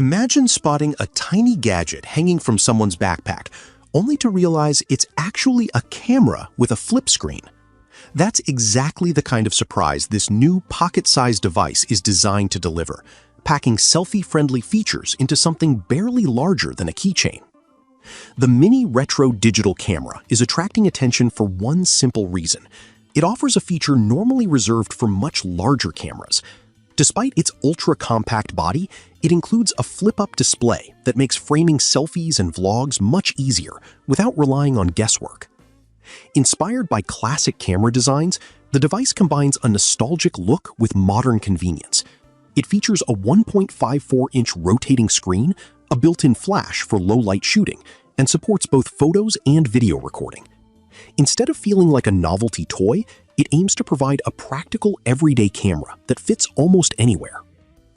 Imagine spotting a tiny gadget hanging from someone's backpack, only to realize it's actually a camera with a flip screen. That's exactly the kind of surprise this new pocket-sized device is designed to deliver, packing selfie-friendly features into something barely larger than a keychain. The mini retro digital camera is attracting attention for one simple reason. It offers a feature normally reserved for much larger cameras. Despite its ultra-compact body, it includes a flip-up display that makes framing selfies and vlogs much easier without relying on guesswork. Inspired by classic camera designs, the device combines a nostalgic look with modern convenience. It features a 1.54-inch rotating screen, a built-in flash for low-light shooting, and supports both photos and video recording. Instead of feeling like a novelty toy, it aims to provide a practical everyday camera that fits almost anywhere.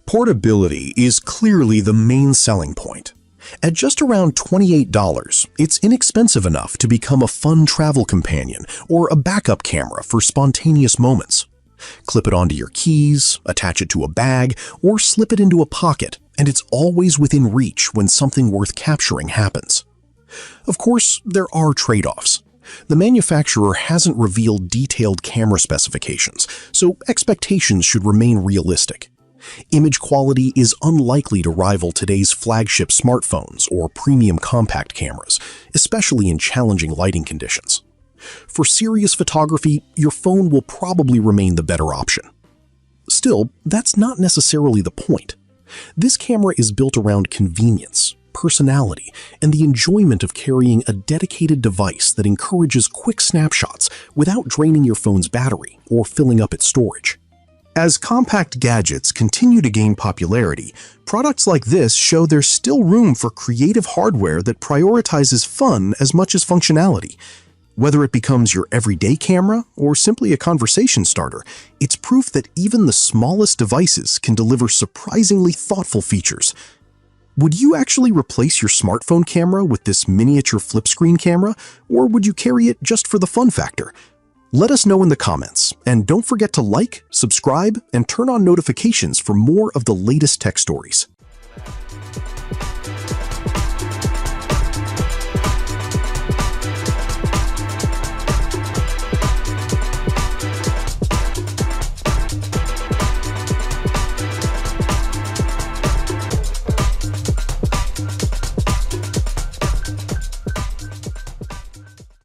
Portability is clearly the main selling point. At just around $28, it's inexpensive enough to become a fun travel companion or a backup camera for spontaneous moments. Clip it onto your keys, attach it to a bag, or slip it into a pocket, and it's always within reach when something worth capturing happens. Of course, there are trade-offs. The manufacturer hasn't revealed detailed camera specifications, so expectations should remain realistic. Image quality is unlikely to rival today's flagship smartphones or premium compact cameras, especially in challenging lighting conditions. For serious photography, your phone will probably remain the better option. Still, that's not necessarily the point. This camera is built around convenience, personality, and the enjoyment of carrying a dedicated device that encourages quick snapshots without draining your phone's battery or filling up its storage. As compact gadgets continue to gain popularity, products like this show there's still room for creative hardware that prioritizes fun as much as functionality. Whether it becomes your everyday camera or simply a conversation starter, it's proof that even the smallest devices can deliver surprisingly thoughtful features. Would you actually replace your smartphone camera with this miniature flip screen camera, or would you carry it just for the fun factor? Let us know in the comments, and don't forget to like, subscribe, and turn on notifications for more of the latest tech stories.